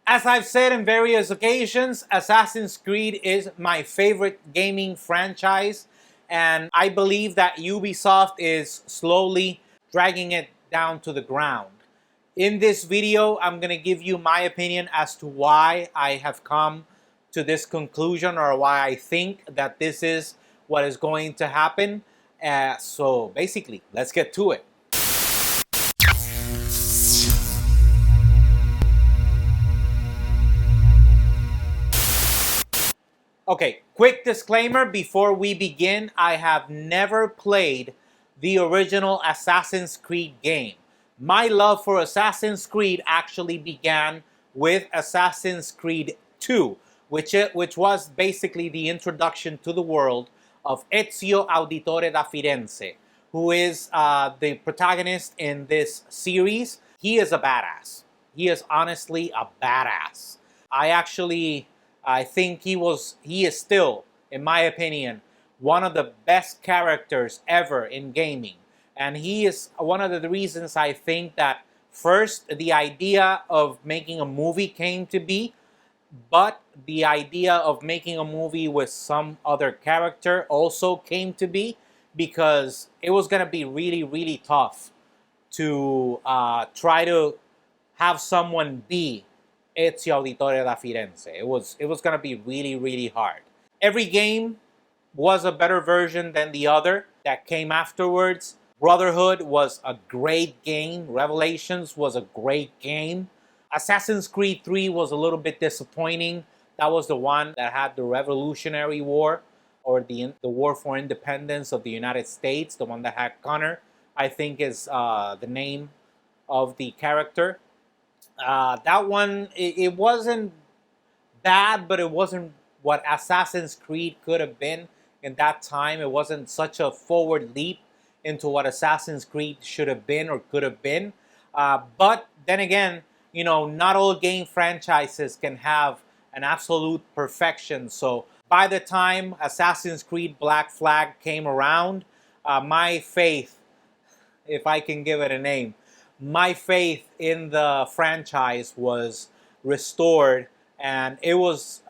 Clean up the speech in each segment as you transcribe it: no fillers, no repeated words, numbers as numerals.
As I've said in various occasions, Assassin's Creed is my favorite gaming franchise, and I believe that Ubisoft is slowly dragging it down to the ground. In this video, I'm going to give you my opinion as to why I have come to this conclusion, or why I think that this is what is going to happen. So basically, let's get to it. Okay, quick disclaimer before we begin. I have never played the original Assassin's Creed game. My love for Assassin's Creed actually began with Assassin's Creed 2, which was basically the introduction to the world of Ezio Auditore da Firenze, who is the protagonist in this series. He is a badass. He is honestly a badass. I think he is still, in my opinion, one of the best characters ever in gaming. And he is one of the reasons I think that first the idea of making a movie came to be, but the idea of making a movie with some other character also came to be, because it was going to be really, really tough to try to have someone be Ezio Auditore da Firenze. It was going to be really, really hard. Every game was a better version than the other that came afterwards. Brotherhood was a great game. Revelations was a great game. Assassin's Creed 3 was a little bit disappointing. That was the one that had the Revolutionary War, or the War for Independence of the United States, the one that had Connor, I think is the name of the character. That one, it wasn't bad, but it wasn't what Assassin's Creed could have been in that time. It wasn't such a forward leap into what Assassin's Creed should have been or could have been. But then again, you know, not all game franchises can have an absolute perfection. So by the time Assassin's Creed Black Flag came around, my faith, if I can give it a name, my faith in the franchise was restored, and it was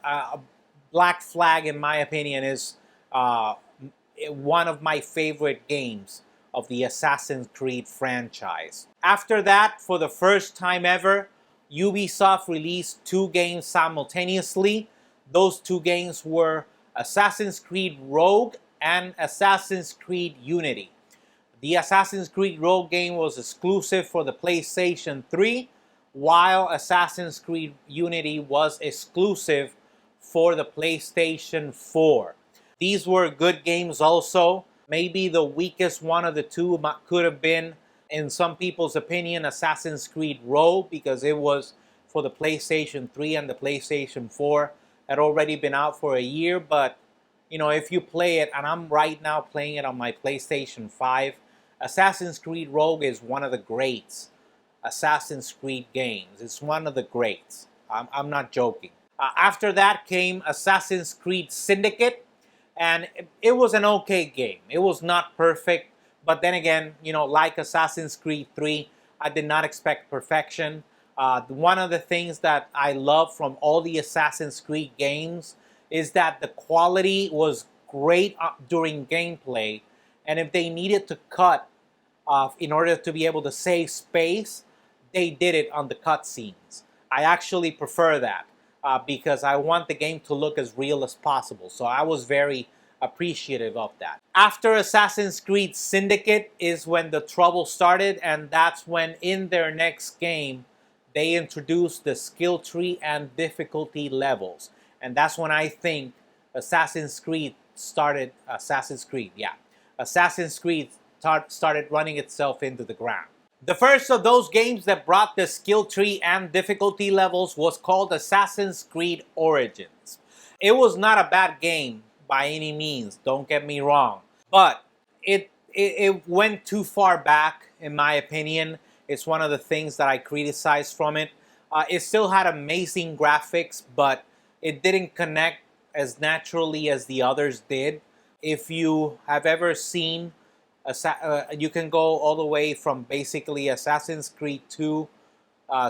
Black Flag, in my opinion, is one of my favorite games of the Assassin's Creed franchise. After that, for the first time ever, Ubisoft released two games simultaneously. Those two games were Assassin's Creed Rogue and Assassin's Creed Unity. The Assassin's Creed Rogue game was exclusive for the PlayStation 3, while Assassin's Creed Unity was exclusive for the PlayStation 4. These were good games also. Maybe the weakest one of the two could have been, in some people's opinion, Assassin's Creed Rogue, because it was for the PlayStation 3 and the PlayStation 4. Had already been out for a year, but you know, if you play it, and I'm right now playing it on my PlayStation 5, Assassin's Creed Rogue is one of the greats Assassin's Creed games. It's one of the greats. I'm not joking. After that came Assassin's Creed Syndicate, and it was an okay game. It was not perfect, but then again, you know, like Assassin's Creed 3, I did not expect perfection. One of the things that I love from all the Assassin's Creed games is that the quality was great during gameplay, and if they needed to cut in order to be able to save space, they did it on the cutscenes. I actually prefer that because I want the game to look as real as possible. So I was very appreciative of that. After Assassin's Creed Syndicate is when the trouble started, and that's when in their next game they introduced the skill tree and difficulty levels. And that's when I think Assassin's Creed started running itself into the ground. The first of those games that brought the skill tree and difficulty levels was called Assassin's Creed Origins. It was not a bad game by any means, don't get me wrong, but it went too far back, in my opinion. It's one of the things that I criticized from it. It still had amazing graphics, but it didn't connect as naturally as the others did. If you have ever seen, you can go all the way from basically Assassin's Creed 2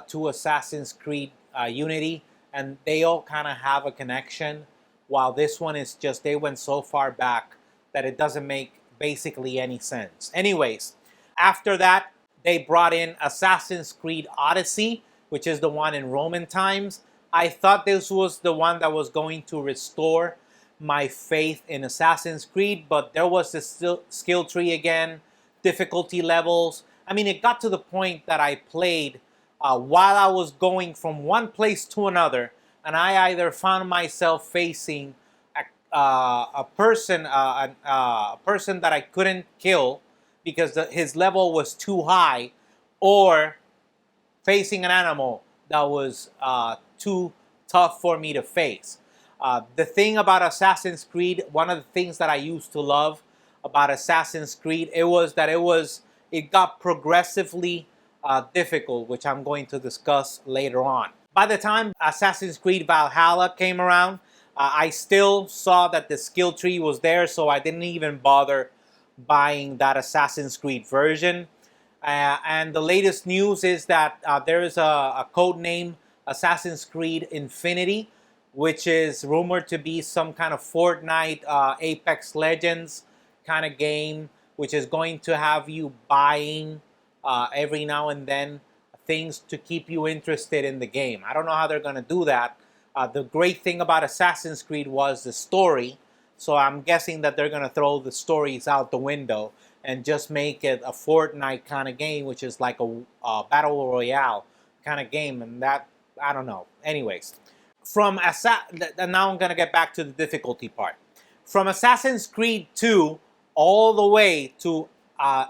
to Assassin's Creed Unity, and they all kind of have a connection, while this one is just they went so far back that it doesn't make basically any sense. Anyways, after that, they brought in Assassin's Creed Odyssey, which is the one in Roman times. I thought this was the one that was going to restore my faith in Assassin's Creed, but there was this skill tree again, difficulty levels. I mean, it got to the point that I played while I was going from one place to another, and I either found myself facing a person that I couldn't kill because his level was too high, or facing an animal that was too tough for me to face. The thing about Assassin's Creed, one of the things that I used to love about Assassin's Creed, it got progressively difficult, which I'm going to discuss later on. By the time Assassin's Creed Valhalla came around, I still saw that the skill tree was there, so I didn't even bother buying that Assassin's Creed version. And the latest news is that there is a code name Assassin's Creed Infinity, which is rumored to be some kind of Fortnite, Apex Legends kind of game, which is going to have you buying every now and then things to keep you interested in the game. I don't know how they're going to do that. The great thing about Assassin's Creed was the story, so I'm guessing that they're going to throw the stories out the window and just make it a Fortnite kind of game, which is like a Battle Royale kind of game, and that, I don't know. Anyways, now I'm going to get back to the difficulty part. From Assassin's Creed 2 all the way to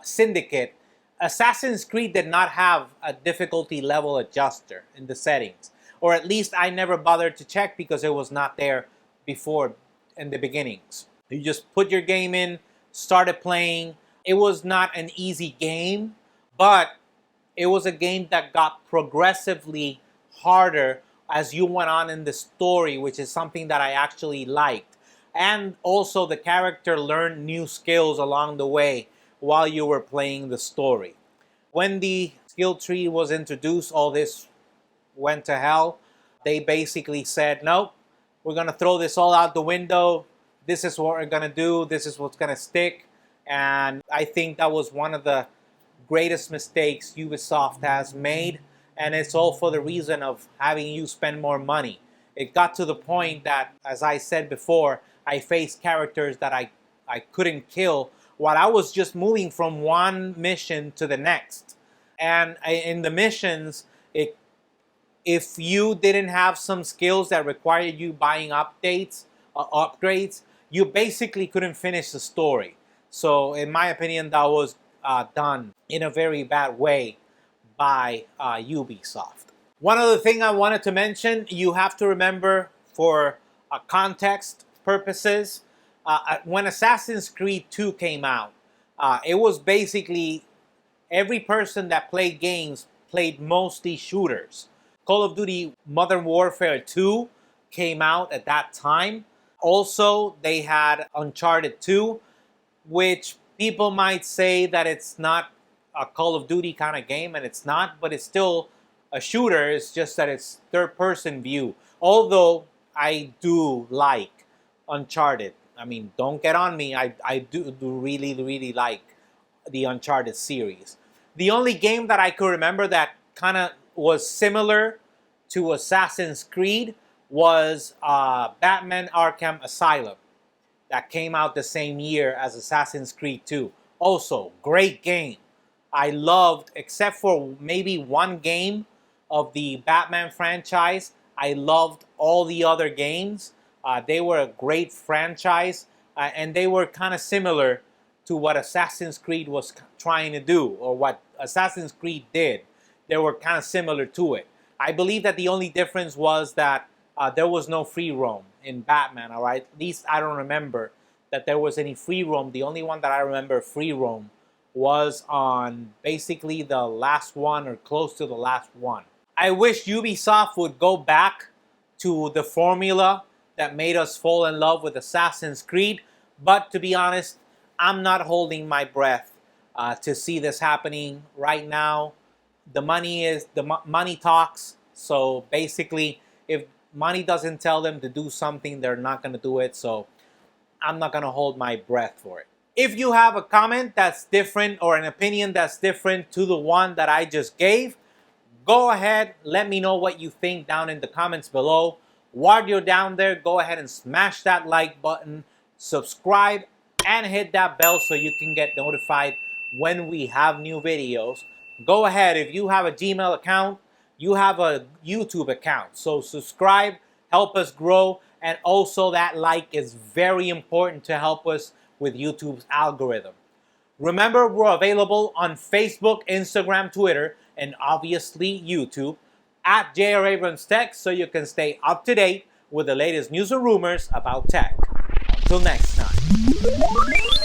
Syndicate, Assassin's Creed did not have a difficulty level adjuster in the settings. Or at least I never bothered to check because it was not there before in the beginnings. You just put your game in, started playing. It was not an easy game, but it was a game that got progressively harder as you went on in the story, which is something that I actually liked. And also the character learned new skills along the way while you were playing the story. When the skill tree was introduced, all this went to hell. They basically said, nope, we're going to throw this all out the window. This is what we're going to do. This is what's going to stick. And I think that was one of the greatest mistakes Ubisoft has made. And it's all for the reason of having you spend more money. It got to the point that, as I said before, I faced characters that I couldn't kill while I was just moving from one mission to the next. And in the missions, if you didn't have some skills that required you buying upgrades, you basically couldn't finish the story. So in my opinion, that was done in a very bad way by Ubisoft. One other thing I wanted to mention, you have to remember for context purposes, when Assassin's Creed 2 came out, it was basically every person that played games played mostly shooters. Call of Duty Modern Warfare 2 came out at that time. Also, they had Uncharted 2, which people might say that it's not a Call of Duty kind of game, and it's not, but it's still a shooter. It's just that it's third-person view. Although I do like Uncharted. I mean, don't get on me. I do really, really like the Uncharted series. The only game that I could remember that kind of was similar to Assassin's Creed was Batman Arkham Asylum, that came out the same year as Assassin's Creed 2. Also, great game. I loved, except for maybe one game of the Batman franchise, I loved all the other games. They were a great franchise, and they were kind of similar to what Assassin's Creed was trying to do, or what Assassin's Creed did. They were kind of similar to it. I believe that the only difference was that there was no free roam in Batman, all right? At least I don't remember that there was any free roam. The only one that I remember free roam was on basically the last one, or close to the last one. I wish Ubisoft would go back to the formula that made us fall in love with Assassin's Creed, but to be honest, I'm not holding my breath to see this happening right now. The money talks, So basically, if money doesn't tell them to do something, they're not going to do it. So I'm not going to hold my breath for it. If you have a comment that's different or an opinion that's different to the one that I just gave, go ahead, let me know what you think down in the comments below. While you're down there, go ahead and smash that like button, subscribe, and hit that bell so you can get notified when we have new videos. Go ahead, if you have a Gmail account, you have a YouTube account. So subscribe, help us grow, and also that like is very important to help us with YouTube's algorithm. Remember, we're available on Facebook, Instagram, Twitter, and obviously YouTube at J.R. Abrams Tech, so you can stay up to date with the latest news and rumors about tech. Until next time.